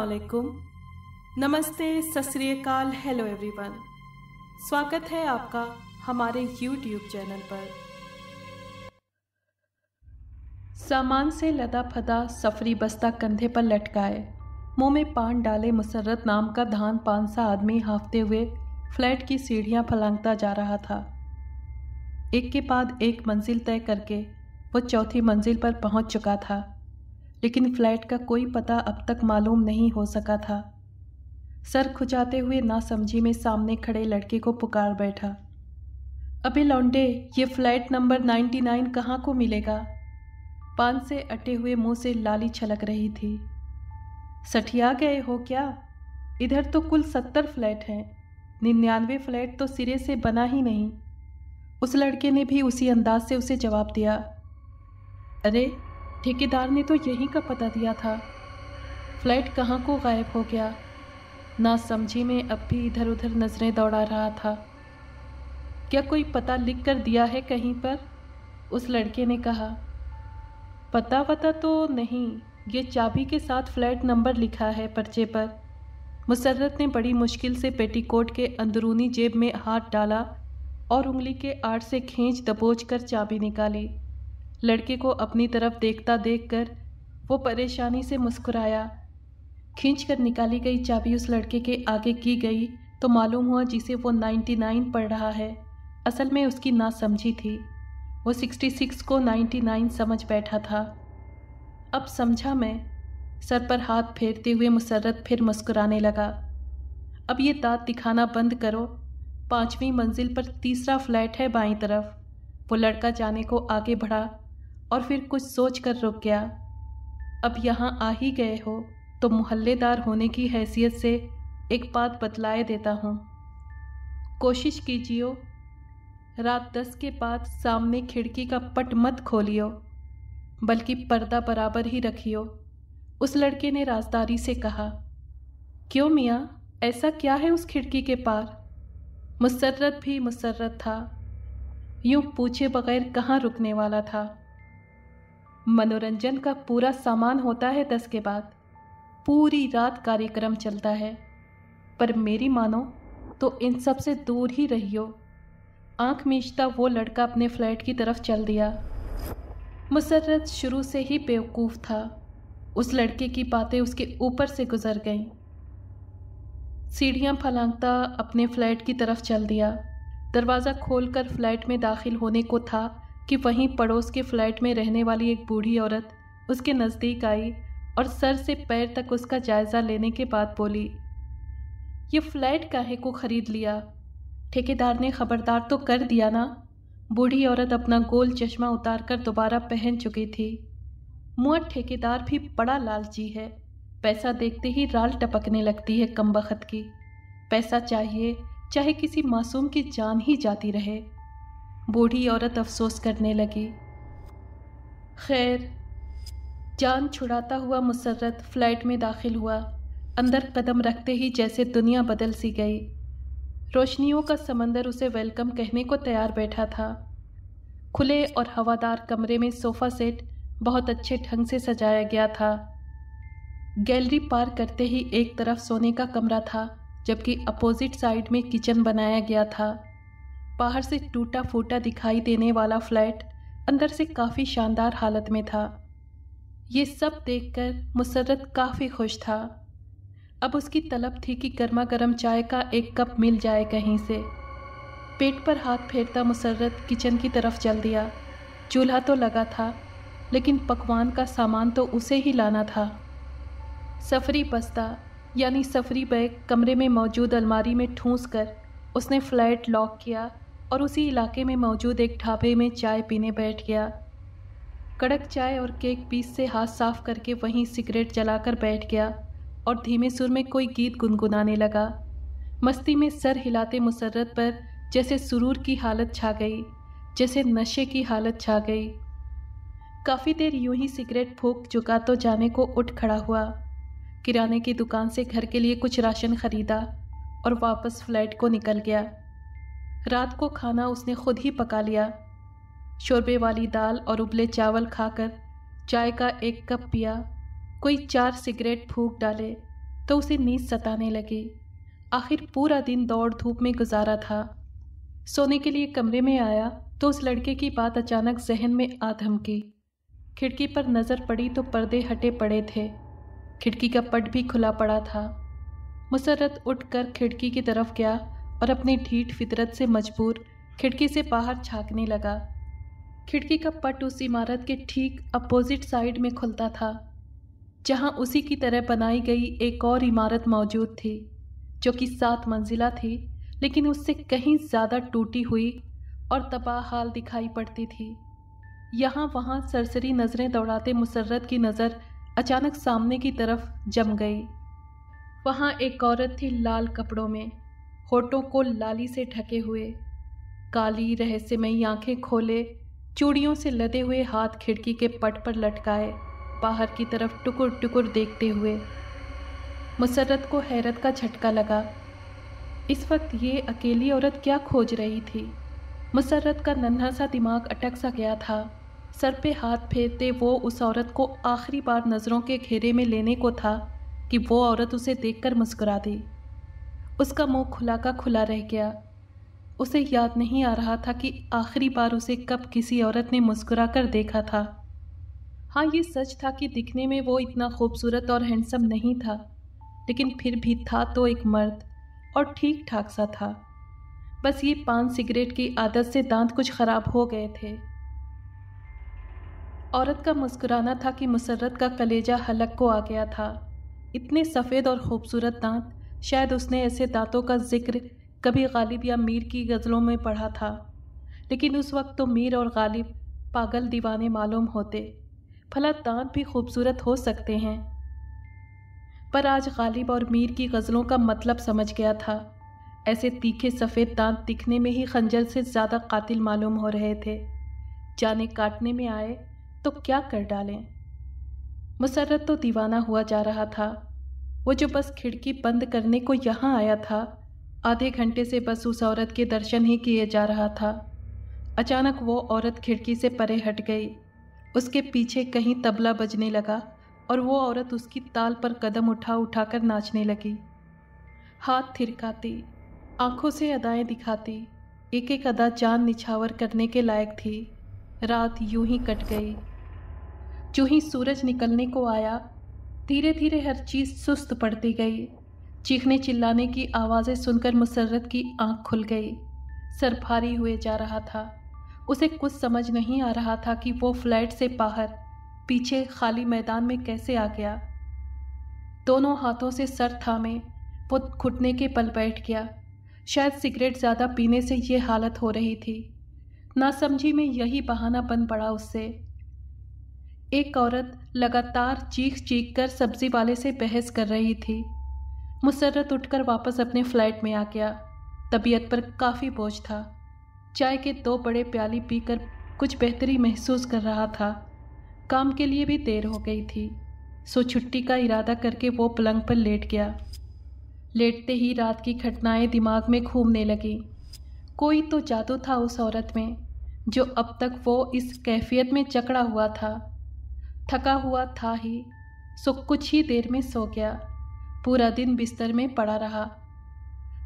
अस्सलामुअलैकुम, नमस्ते, सत श्री अकाल, हेलो एवरीवन। स्वागत है आपका हमारे YouTube चैनल पर। सामान से लदा फदा सफरी बस्ता कंधे पर लटकाए, मुंह में पान डाले मुसर्रत नाम का धान पान सा आदमी हांफते हुए फ्लैट की सीढ़ियां फलांगता जा रहा था। एक के बाद एक मंजिल तय करके वो चौथी मंजिल पर पहुंच चुका था, लेकिन फ्लैट का कोई पता अब तक मालूम नहीं हो सका था। सर खुजाते हुए नासमझी में सामने खड़े लड़के को पुकार बैठा, अबे लौंडे, ये फ्लैट नंबर 99 कहाँ को मिलेगा? पान से अटे हुए मुंह से लाली छलक रही थी। सठिया गए हो क्या? इधर तो कुल 70 फ्लैट हैं, 99 फ्लैट तो सिरे से बना ही नहीं। उस लड़के ने भी उसी अंदाज से उसे जवाब दिया, अरे ठेकेदार ने तो यहीं का पता दिया था, फ्लैट कहाँ को गायब हो गया? नासमझी में अब भी इधर उधर नजरें दौड़ा रहा था। क्या कोई पता लिख कर दिया है कहीं पर? उस लड़के ने कहा। पता वता तो नहीं, ये चाबी के साथ फ्लैट नंबर लिखा है पर्चे पर। मुसर्रत ने बड़ी मुश्किल से पेटीकोट के अंदरूनी जेब में हाथ डाला और उंगली के आड़ से खींच दबोच कर चाबी निकाली। लड़के को अपनी तरफ देखता देखकर वो परेशानी से मुस्कुराया। खींचकर निकाली गई चाबी उस लड़के के आगे की गई तो मालूम हुआ जिसे वो 99 पढ़ रहा है, असल में उसकी नासमझी थी। वो 66 को 99 समझ बैठा था। अब समझा मैं। सर पर हाथ फेरते हुए मुसर्रत फिर मुस्कुराने लगा। अब ये दांत दिखाना बंद करो, 5वीं मंजिल पर तीसरा फ्लैट है बाईं तरफ। वो लड़का जाने को आगे बढ़ा और फिर कुछ सोच कर रुक गया। अब यहाँ आ ही गए हो तो मोहल्लेदार होने की हैसियत से एक बात बतलाए देता हूँ। कोशिश कीजिए रात 10 के बाद सामने खिड़की का पट मत खोलियो, बल्कि पर्दा बराबर ही रखियो। उस लड़के ने राजदारी से कहा। क्यों मियाँ, ऐसा क्या है उस खिड़की के पार? मुसर्रत भी मुसर्रत था, यूं पूछे बगैर कहाँ रुकने वाला था। मनोरंजन का पूरा सामान होता है 10 के बाद, पूरी रात कार्यक्रम चलता है, पर मेरी मानो तो इन सब से दूर ही रहियो। आंख मीचता वो लड़का अपने फ्लैट की तरफ चल दिया। मुसर्रत शुरू से ही बेवकूफ़ था, उस लड़के की बातें उसके ऊपर से गुजर गईं। सीढ़ियां फलांगता अपने फ्लैट की तरफ चल दिया। दरवाज़ा खोलकर फ्लैट में दाखिल होने को था कि वहीं पड़ोस के फ्लैट में रहने वाली एक बूढ़ी औरत उसके नज़दीक आई और सर से पैर तक उसका जायज़ा लेने के बाद बोली, ये फ्लैट काहे को ख़रीद लिया? ठेकेदार ने ख़बरदार तो कर दिया ना? बूढ़ी औरत अपना गोल चश्मा उतारकर दोबारा पहन चुकी थी। मुआ ठेकेदार भी बड़ा लालची है, पैसा देखते ही राल टपकने लगती है कमबख्त की। पैसा चाहिए चाहे किसी मासूम की जान ही जाती रहे। बूढ़ी औरत अफसोस करने लगी। खैर, जान छुड़ाता हुआ मुसर्रत फ्लैट में दाखिल हुआ। अंदर कदम रखते ही जैसे दुनिया बदल सी गई। रोशनियों का समंदर उसे वेलकम कहने को तैयार बैठा था। खुले और हवादार कमरे में सोफ़ा सेट बहुत अच्छे ढंग से सजाया गया था। गैलरी पार करते ही एक तरफ सोने का कमरा था, जबकि अपोजिट साइड में किचन बनाया गया था। बाहर से टूटा फूटा दिखाई देने वाला फ्लैट अंदर से काफ़ी शानदार हालत में था। ये सब देखकर मुसर्रत काफ़ी खुश था। अब उसकी तलब थी कि गर्मा गर्म चाय का एक कप मिल जाए कहीं से। पेट पर हाथ फेरता मुसर्रत किचन की तरफ चल दिया। चूल्हा तो लगा था, लेकिन पकवान का सामान तो उसे ही लाना था। सफरी बस्ता यानी सफरी बैग कमरे में मौजूद अलमारी में ठूंस कर उसने फ्लैट लॉक किया और उसी इलाके में मौजूद एक ढाबे में चाय पीने बैठ गया। कड़क चाय और केक पीस से हाथ साफ करके वहीं सिगरेट जलाकर बैठ गया और धीमे सुर में कोई गीत गुनगुनाने लगा। मस्ती में सर हिलाते मुसर्रत पर जैसे सुरूर की हालत छा गई, जैसे नशे की हालत छा गई। काफ़ी देर यूं ही सिगरेट फूंक चुका तो जाने को उठ खड़ा हुआ। किराने की दुकान से घर के लिए कुछ राशन खरीदा और वापस फ्लैट को निकल गया। रात को खाना उसने खुद ही पका लिया। शोरबे वाली दाल और उबले चावल खाकर चाय का एक कप पिया। कोई 4 सिगरेट फूंक डाले। तो उसे नींद सताने लगी। आखिर पूरा दिन दौड़ धूप में गुजारा था। सोने के लिए कमरे में आया तो उस लड़के की बात अचानक जहन में आ धमकी। खिड़की पर नज़र पड़ी तो पर्दे हटे पड़े थे। खिड़की का पट भी खुला पड़ा था। मुसर्रत उठकर खिड़की की तरफ गया और अपनी ढीठ फितरत से मजबूर खिड़की से बाहर झांकने लगा। खिड़की का पट उस इमारत के ठीक अपोजिट साइड में खुलता था, जहां उसी की तरह बनाई गई एक और इमारत मौजूद थी, जो कि 7 मंजिला थी, लेकिन उससे कहीं ज़्यादा टूटी हुई और तबाह हाल दिखाई पड़ती थी। यहाँ वहाँ सरसरी नज़रें दौड़ाते मुसर्रत की नज़र अचानक सामने की तरफ जम गई। वहाँ एक औरत थी लाल कपड़ों में, होठों को लाली से ढके हुए, काली रहस्यमयी आंखें खोले, चूड़ियों से लदे हुए हाथ खिड़की के पट पर लटकाए, बाहर की तरफ टुकुर टुकुर देखते हुए। मुसर्रत को हैरत का झटका लगा। इस वक्त ये अकेली औरत क्या खोज रही थी? मुसर्रत का नन्हा सा दिमाग अटक सा गया था। सर पे हाथ फेरते वो उस औरत को आखिरी बार नज़रों के घेरे में लेने को था कि वो औरत उसे देखकर मुस्कुरा दी। उसका मुंह खुला का खुला रह गया। उसे याद नहीं आ रहा था कि आखिरी बार उसे कब किसी औरत ने मुस्कुरा कर देखा था। हाँ, ये सच था कि दिखने में वो इतना खूबसूरत और हैंडसम नहीं था, लेकिन फिर भी था तो एक मर्द और ठीक ठाक सा था। बस ये पान सिगरेट की आदत से दांत कुछ खराब हो गए थे। औरत का मुस्कुराना था कि मुसर्रत का कलेजा हलक को आ गया था। इतने सफ़ेद और खूबसूरत दांत, शायद उसने ऐसे दांतों का जिक्र कभी गालिब या मीर की गज़लों में पढ़ा था, लेकिन उस वक्त तो मीर और गालिब पागल दीवाने मालूम होते। भला दांत भी खूबसूरत हो सकते हैं। पर आज गालिब और मीर की गज़लों का मतलब समझ गया था। ऐसे तीखे सफ़ेद दांत दिखने में ही खंजर से ज़्यादा कातिल मालूम हो रहे थे। जाने काटने में आए तो क्या कर डालें। मुसर्रत तो दीवाना हुआ जा रहा था। वो जो बस खिड़की बंद करने को यहाँ आया था, आधे घंटे से बस उस औरत के दर्शन ही किए जा रहा था। अचानक वो औरत खिड़की से परे हट गई। उसके पीछे कहीं तबला बजने लगा और वो औरत उसकी ताल पर कदम उठा उठाकर नाचने लगी, हाथ थिरकाती, आंखों से अदाएं दिखाती। एक एक अदा जान निछावर करने के लायक थी। रात यूं ही कट गई। जो ही सूरज निकलने को आया, धीरे धीरे हर चीज़ सुस्त पड़ती गई। चीखने चिल्लाने की आवाज़ें सुनकर मुसर्रत की आंख खुल गई। सर भारी हुए जा रहा था। उसे कुछ समझ नहीं आ रहा था कि वो फ्लैट से बाहर पीछे खाली मैदान में कैसे आ गया। दोनों हाथों से सर थामे वो घुटने के बल बैठ गया। शायद सिगरेट ज़्यादा पीने से ये हालत हो रही थी। नासमझी में यही बहाना बन पड़ा उससे। एक औरत लगातार चीख चीख कर सब्जी वाले से बहस कर रही थी। मुसर्रत उठकर वापस अपने फ्लैट में आ गया। तबीयत पर काफ़ी बोझ था। चाय के 2 बड़े प्याली पीकर कुछ बेहतरी महसूस कर रहा था। काम के लिए भी देर हो गई थी, सो छुट्टी का इरादा करके वो पलंग पर लेट गया। लेटते ही रात की घटनाएं दिमाग में घूमने लगी। कोई तो जादू था उस औरत में, जो अब तक वो इस कैफियत में जकड़ा हुआ था। थका हुआ था ही, सो कुछ ही देर में सो गया। पूरा दिन बिस्तर में पड़ा रहा।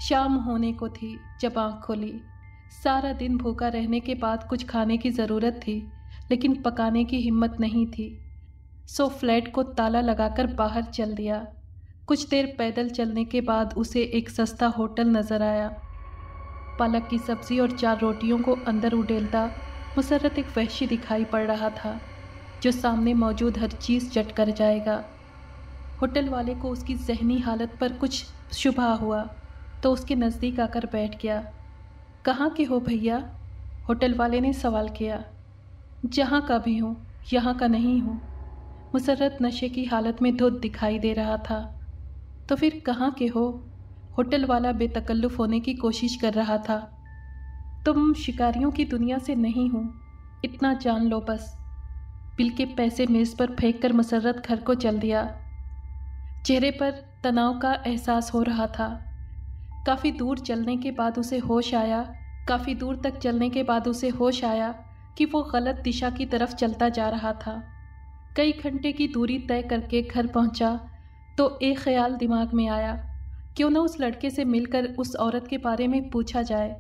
शाम होने को थी जब आँख खोली। सारा दिन भूखा रहने के बाद कुछ खाने की ज़रूरत थी, लेकिन पकाने की हिम्मत नहीं थी। सो फ्लैट को ताला लगाकर बाहर चल दिया। कुछ देर पैदल चलने के बाद उसे एक सस्ता होटल नज़र आया। पालक की सब्ज़ी और 4 रोटियों को अंदर उडेलता मुसर्रत एक वहशी दिखाई पड़ रहा था, जो सामने मौजूद हर चीज़ चट कर जाएगा। होटल वाले को उसकी जहनी हालत पर कुछ शुबहा हुआ तो उसके नज़दीक आकर बैठ गया। कहाँ के हो भैया? होटल वाले ने सवाल किया। जहाँ का भी हूँ, यहाँ का नहीं हूँ। मुसर्रत नशे की हालत में धुत दिखाई दे रहा था। तो फिर कहाँ के हो? होटल वाला बेतकल्लुफ़ होने की कोशिश कर रहा था। तुम शिकारियों की दुनिया से नहीं हो, इतना जान लो बस। बिल के पैसे मेज़ पर फेंक कर मुसर्रत घर को चल दिया। चेहरे पर तनाव का एहसास हो रहा था। काफ़ी दूर चलने के बाद उसे होश आया कि वो गलत दिशा की तरफ चलता जा रहा था। कई घंटे की दूरी तय करके घर पहुंचा तो एक ख्याल दिमाग में आया, क्यों ना उस लड़के से मिलकर उस औरत के बारे में पूछा जाए,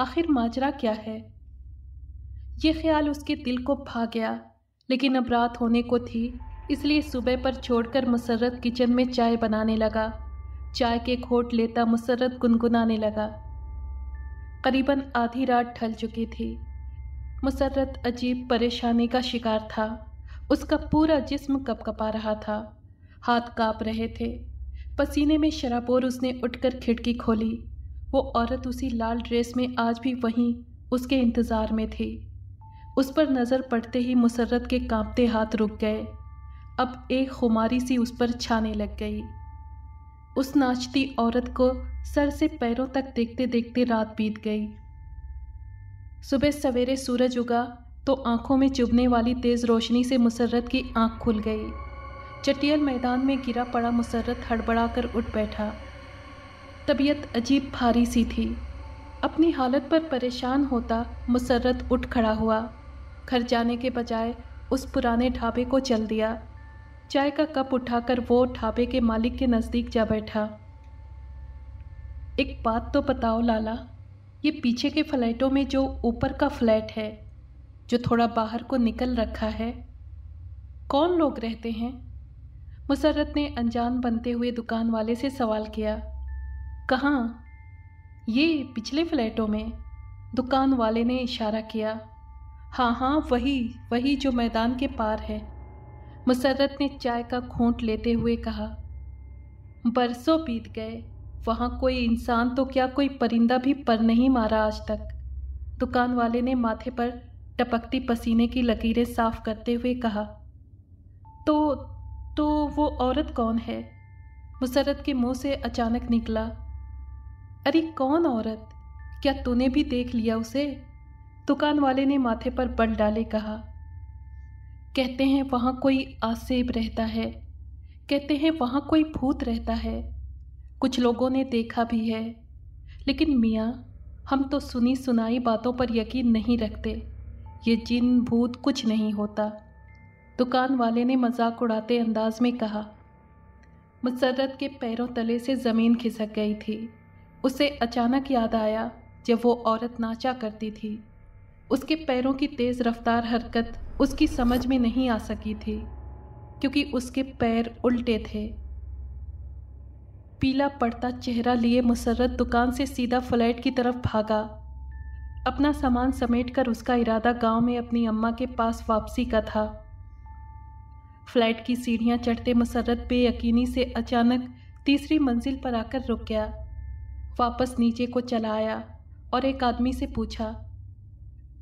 आखिर माजरा क्या है। ये ख्याल उसके दिल को भा गया, लेकिन अब रात होने को थी, इसलिए सुबह पर छोड़कर मुसर्रत किचन में चाय बनाने लगा। चाय के घोंट लेता मुसर्रत गुनगुनाने लगा। करीबन आधी रात ढल चुकी थी। मुसर्रत अजीब परेशानी का शिकार था। उसका पूरा जिस्म कँपकँपा रहा था, हाथ काँप रहे थे, पसीने में शराबोर। उसने उठकर खिड़की खोली। वो औरत उसी लाल ड्रेस में आज भी वहीं उसके इंतज़ार में थी। उस पर नज़र पड़ते ही मुसर्रत के कांपते हाथ रुक गए। अब एक खुमारी सी उस पर छाने लग गई। उस नाचती औरत को सर से पैरों तक देखते देखते रात बीत गई। सुबह सवेरे सूरज उगा तो आंखों में चुभने वाली तेज़ रोशनी से मुसर्रत की आंख खुल गई। चटियल मैदान में गिरा पड़ा मुसर्रत हड़बड़ाकर उठ बैठा। तबीयत अजीब भारी सी थी। अपनी हालत पर परेशान होता मुसर्रत उठ खड़ा हुआ। घर जाने के बजाय उस पुराने ढाबे को चल दिया। चाय का कप उठाकर वो ढाबे के मालिक के नज़दीक जा बैठा। एक बात तो बताओ लाला, ये पीछे के फ्लैटों में जो ऊपर का फ्लैट है, जो थोड़ा बाहर को निकल रखा है, कौन लोग रहते हैं? मुसर्रत ने अनजान बनते हुए दुकान वाले से सवाल किया। कहाँ? ये पिछले फ्लैटों में, दुकान वाले ने इशारा किया। हाँ हाँ, वही जो मैदान के पार है। मुसर्रत ने चाय का घूंट लेते हुए कहा। बरसों बीत गए, वहाँ कोई इंसान तो क्या कोई परिंदा भी पर नहीं मारा आज तक। दुकान वाले ने माथे पर टपकती पसीने की लकीरें साफ करते हुए कहा। तो वो औरत कौन है? मुसर्रत के मुंह से अचानक निकला। अरे कौन औरत? क्या तूने भी देख लिया उसे? दुकान वाले ने माथे पर बल डाले कहा। कहते हैं वहाँ कोई आसेब रहता है, कहते हैं वहाँ कोई भूत रहता है। कुछ लोगों ने देखा भी है, लेकिन मियाँ, हम तो सुनी सुनाई बातों पर यकीन नहीं रखते। ये जिन भूत कुछ नहीं होता, दुकान वाले ने मजाक उड़ाते अंदाज में कहा। मुसर्रत के पैरों तले से ज़मीन खिसक गई थी। उसे अचानक याद आया जब वो औरत नाचा करती थी। उसके पैरों की तेज़ रफ्तार हरकत उसकी समझ में नहीं आ सकी थी, क्योंकि उसके पैर उल्टे थे। पीला पड़ता चेहरा लिए मुसर्रत दुकान से सीधा फ्लैट की तरफ भागा। अपना सामान समेटकर उसका इरादा गांव में अपनी अम्मा के पास वापसी का था। फ्लैट की सीढ़ियां चढ़ते मुसर्रत बेयकीनी से अचानक तीसरी मंजिल पर आकर रुक गया। वापस नीचे को चला आया और एक आदमी से पूछा।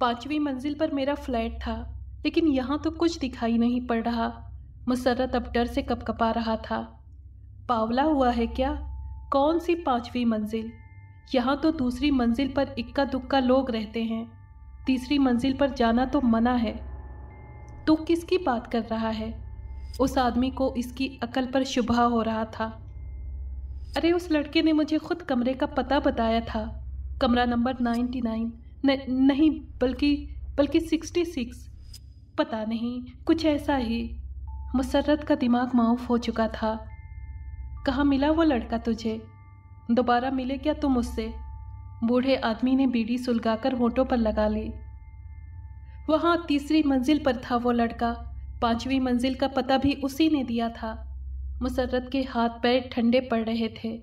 5वीं मंजिल पर मेरा फ्लैट था, लेकिन यहाँ तो कुछ दिखाई नहीं पड़ रहा। मुसर्रत अब डर से कँपकँपा रहा था। बावला हुआ है क्या? कौन सी 5वीं मंजिल? यहाँ तो दूसरी मंजिल पर इक्का दुक्का लोग रहते हैं। तीसरी मंजिल पर जाना तो मना है। तू किसकी बात कर रहा है? उस आदमी को इसकी अकल पर शुबहा हो रहा था। अरे उस लड़के ने मुझे खुद कमरे का पता बताया था। कमरा नंबर 99 नहीं बल्कि 66, पता नहीं, कुछ ऐसा ही। मुसर्रत का दिमाग माऊफ हो चुका था। कहाँ मिला वो लड़का तुझे? दोबारा मिले क्या तुम उससे? बूढ़े आदमी ने बीड़ी सुलगाकर होठों पर लगा ली। वहाँ तीसरी मंजिल पर था वो लड़का। 5वीं मंजिल का पता भी उसी ने दिया था। मुसर्रत के हाथ पैर ठंडे पड़ रहे थे।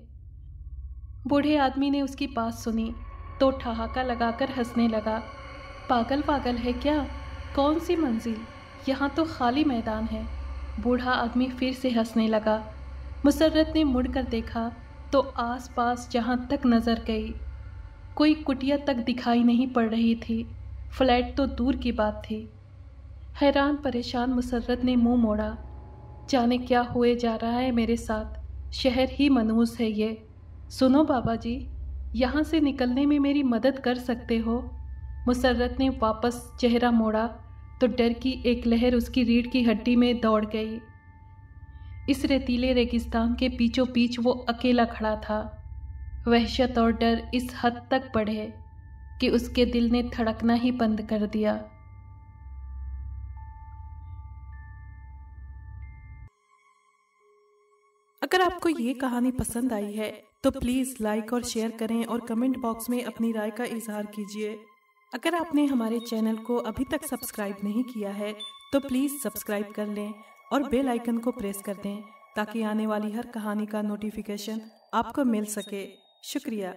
बूढ़े आदमी ने उसकी बात सुनी तो ठहाका लगाकर हंसने लगा। पागल है क्या? कौन सी मंजिल? यहाँ तो खाली मैदान है। बूढ़ा आदमी फिर से हंसने लगा। मुसर्रत ने मुड़कर देखा तो आसपास जहाँ तक नज़र गई, कोई कुटिया तक दिखाई नहीं पड़ रही थी। फ्लैट तो दूर की बात थी। हैरान परेशान मुसर्रत ने मुंह मोड़ा। जाने क्या हुए जा रहा है मेरे साथ। शहर ही मनहूस है ये। सुनो बाबा जी, यहाँ से निकलने में मेरी मदद कर सकते हो? मुसर्रत ने वापस चेहरा मोड़ा तो डर की एक लहर उसकी रीढ़ की हड्डी में दौड़ गई। इस रेतीले रेगिस्तान के बीचों बीच वो अकेला खड़ा था। वहशत और डर इस हद तक बढ़े कि उसके दिल ने धड़कना ही बंद कर दिया। अगर आपको ये कहानी पसंद आई है तो प्लीज़ लाइक और शेयर करें और कमेंट बॉक्स में अपनी राय का इजहार कीजिए। अगर आपने हमारे चैनल को अभी तक सब्सक्राइब नहीं किया है तो प्लीज़ सब्सक्राइब कर लें और बेल आइकन को प्रेस कर दें ताकि आने वाली हर कहानी का नोटिफिकेशन आपको मिल सके। शुक्रिया।